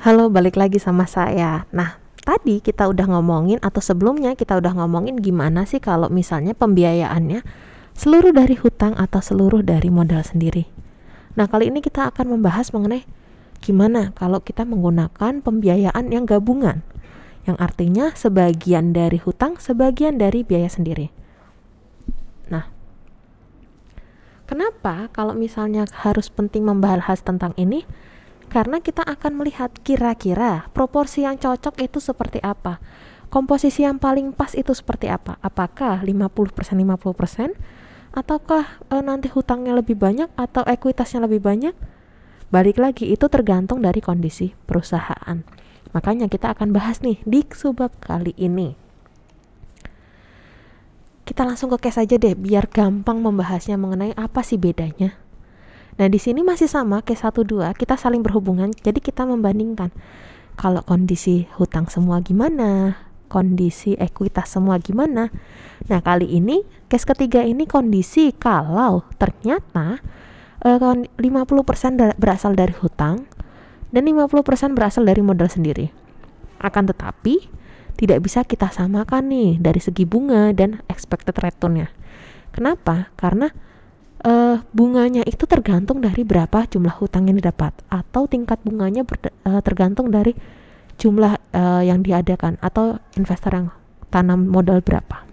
Halo, balik lagi sama saya. Nah, tadi kita udah ngomongin atau sebelumnya kita udah ngomongin gimana sih kalau misalnya pembiayaannya seluruh dari hutang atau seluruh dari modal sendiri. Nah, kali ini kita akan membahas mengenai gimana kalau kita menggunakan pembiayaan yang gabungan, yang artinya sebagian dari hutang, sebagian dari biaya sendiri. Nah, kenapa kalau misalnya harus penting membahas tentang ini? Karena kita akan melihat kira-kira proporsi yang cocok itu seperti apa. Komposisi yang paling pas itu seperti apa? Apakah 50% 50% ataukah nanti hutangnya lebih banyak atau ekuitasnya lebih banyak? Balik lagi, itu tergantung dari kondisi perusahaan. Makanya kita akan bahas nih di subbab kali ini. Kita langsung ke case aja deh biar gampang membahasnya mengenai apa sih bedanya. Nah, di sini masih sama case 1 2, kita saling berhubungan. Jadi kita membandingkan kalau kondisi hutang semua gimana, kondisi ekuitas semua gimana. Nah, kali ini case ketiga ini kondisi kalau ternyata 50% berasal dari hutang dan 50% berasal dari modal sendiri. Akan tetapi tidak bisa kita samakan nih dari segi bunga dan expected return-nya. Kenapa? Karena bunganya itu tergantung dari berapa jumlah hutang yang didapat, atau tingkat bunganya tergantung dari jumlah yang diadakan atau investor yang tanam modal berapa.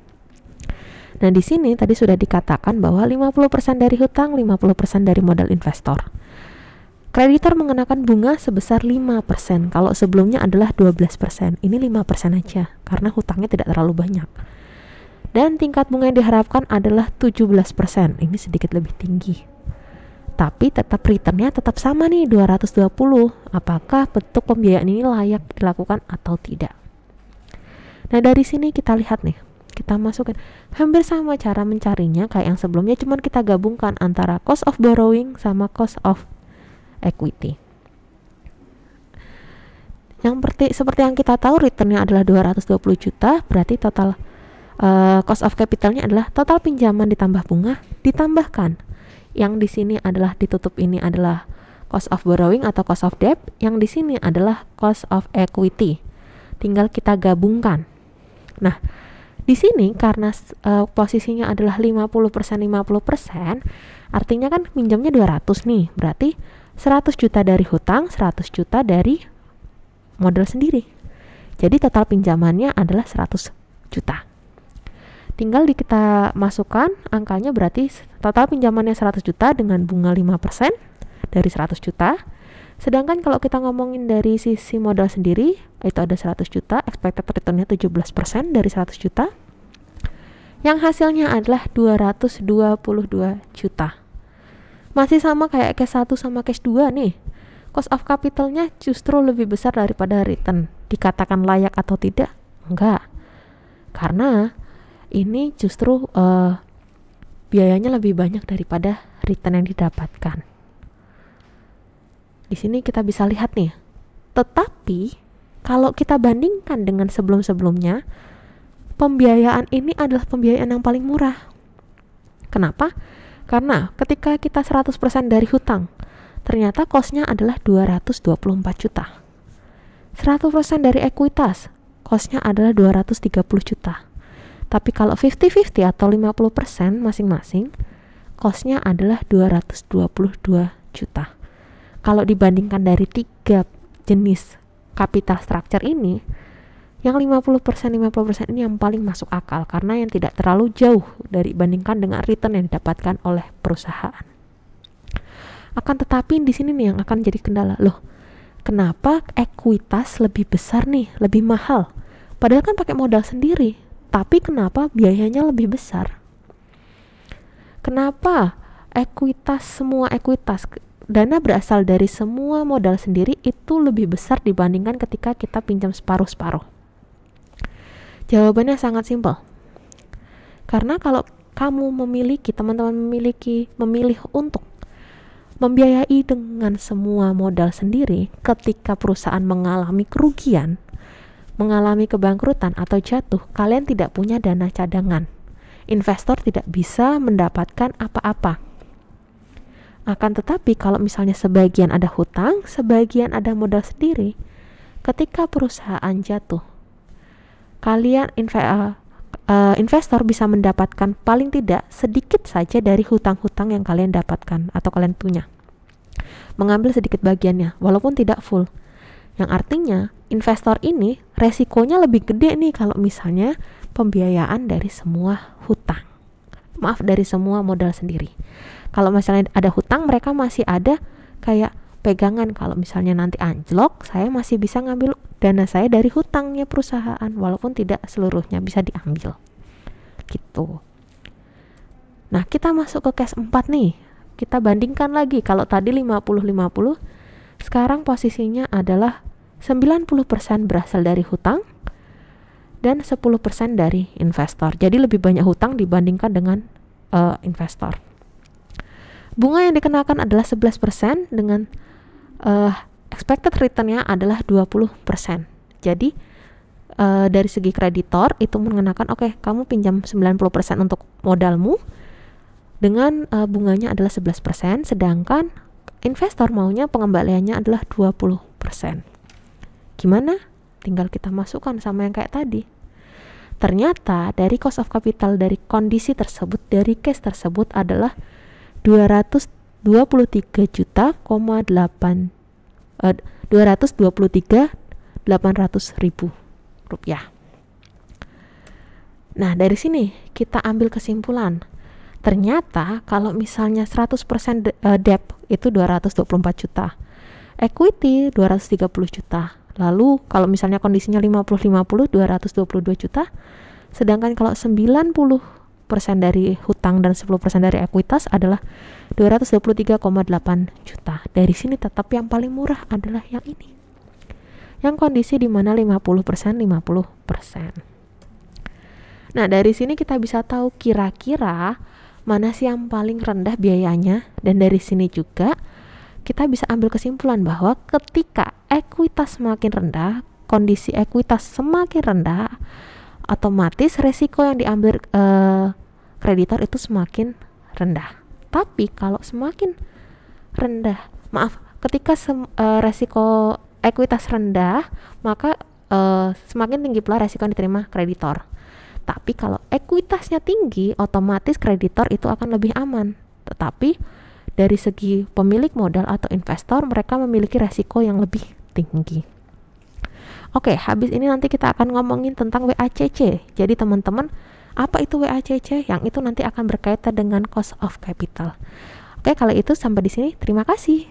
Nah, di sini tadi sudah dikatakan bahwa 50% dari hutang, 50% dari modal investor. Kreditor mengenakan bunga sebesar 5%, kalau sebelumnya adalah 12%. Ini 5% aja karena hutangnya tidak terlalu banyak. Dan tingkat bunga yang diharapkan adalah 17%. Ini sedikit lebih tinggi. Tapi tetap returnnya tetap sama nih, 220. Apakah bentuk pembiayaan ini layak dilakukan atau tidak? Nah, dari sini kita lihat nih. Kita masukin hampir sama cara mencarinya kayak yang sebelumnya, cuman kita gabungkan antara cost of borrowing sama cost of equity. Seperti yang kita tahu, returnnya adalah 220 juta, berarti total cost of capitalnya adalah total pinjaman ditambah bunga ditambahkan yang di sini adalah ditutup ini adalah cost of borrowing atau cost of debt, yang di sini adalah cost of equity. Tinggal kita gabungkan. Nah, di sini karena posisinya adalah 50% 50%, artinya kan pinjamnya 200 nih, berarti 100 juta dari hutang, 100 juta dari modal sendiri. Jadi total pinjamannya adalah 100 juta. Tinggal kita masukkan angkanya, berarti total pinjamannya 100 juta dengan bunga 5% dari 100 juta. Sedangkan kalau kita ngomongin dari sisi modal sendiri, itu ada 100 juta, expected return-nya 17% dari 100 juta. Yang hasilnya adalah 222 juta. Masih sama kayak case 1 sama case 2 nih. Cost of capital-nya justru lebih besar daripada return. Dikatakan layak atau tidak? Enggak. Karena ini justru biayanya lebih banyak daripada return yang didapatkan. Di sini kita bisa lihat nih. Tetapi kalau kita bandingkan dengan sebelum-sebelumnya, pembiayaan ini adalah pembiayaan yang paling murah. Kenapa? Karena ketika kita 100% dari hutang, ternyata cost-nya adalah 224 juta. 100% dari ekuitas, cost-nya adalah 230 juta. Tapi kalau 50-50 atau 50% masing-masing, cost-nya adalah 222 juta. Kalau dibandingkan dari 3 jenis capital structure ini, yang 50% ini yang paling masuk akal karena yang tidak terlalu jauh dari bandingkan dengan return yang didapatkan oleh perusahaan. Akan tetapi di sini nih yang akan jadi kendala. Loh, kenapa ekuitas lebih besar nih, lebih mahal? Padahal kan pakai modal sendiri. Tapi kenapa biayanya lebih besar? Kenapa semua ekuitas, dana berasal dari semua modal sendiri itu lebih besar dibandingkan ketika kita pinjam separuh-separuh? Jawabannya sangat simpel. Karena kalau teman-teman memilih untuk membiayai dengan semua modal sendiri, ketika perusahaan mengalami kerugian, mengalami kebangkrutan atau jatuh, kalian tidak punya dana cadangan. Investor tidak bisa mendapatkan apa-apa. Akan tetapi kalau misalnya sebagian ada hutang, sebagian ada modal sendiri, ketika perusahaan jatuh, kalian investor bisa mendapatkan paling tidak sedikit saja dari hutang-hutang yang kalian dapatkan atau kalian punya. Mengambil sedikit bagiannya, walaupun tidak full. Yang artinya, investor ini resikonya lebih gede nih kalau misalnya pembiayaan dari semua hutang. Maaf, dari semua modal sendiri. Kalau misalnya ada hutang, mereka masih ada kayak pegangan. Kalau misalnya nanti anjlok, saya masih bisa ngambil dana saya dari hutangnya perusahaan, walaupun tidak seluruhnya bisa diambil gitu. Nah, kita masuk ke case 4 nih. Kita bandingkan lagi, kalau tadi 50-50, sekarang posisinya adalah 90% berasal dari hutang dan 10% dari investor. Jadi lebih banyak hutang dibandingkan dengan investor. Bunga yang dikenakan adalah 11% dengan expected return-nya adalah 20%. Jadi dari segi kreditor itu mengenakan kamu pinjam 90% untuk modalmu dengan bunganya adalah 11%, sedangkan investor maunya pengembaliannya adalah 20%. Gimana? Tinggal kita masukkan sama yang kayak tadi. Ternyata dari cost of capital dari kondisi tersebut, dari case tersebut adalah 223.800.000 rupiah. Nah, dari sini kita ambil kesimpulan. Ternyata kalau misalnya 100% debt itu 224 juta. Equity 230 juta. Lalu kalau misalnya kondisinya 50-50, 222 juta. Sedangkan kalau 90% dari hutang dan 10% dari ekuitas adalah 223,8 juta. Dari sini tetap yang paling murah adalah yang ini. Yang kondisi di mana 50%. Nah, dari sini kita bisa tahu kira-kira mana sih yang paling rendah biayanya, dan dari sini juga kita bisa ambil kesimpulan bahwa ketika ekuitas semakin rendah, kondisi ekuitas semakin rendah, otomatis resiko yang diambil kreditor itu semakin rendah. Tapi kalau semakin rendah, ketika resiko ekuitas rendah, maka semakin tinggi pula resiko yang diterima kreditor. Tapi kalau ekuitasnya tinggi, otomatis kreditor itu akan lebih aman. Tetapi dari segi pemilik modal atau investor, mereka memiliki resiko yang lebih tinggi. Oke, habis ini nanti kita akan ngomongin tentang WACC. Jadi teman-teman, apa itu WACC? Yang itu nanti akan berkaitan dengan cost of capital. Oke, kalau itu sampai di sini. Terima kasih.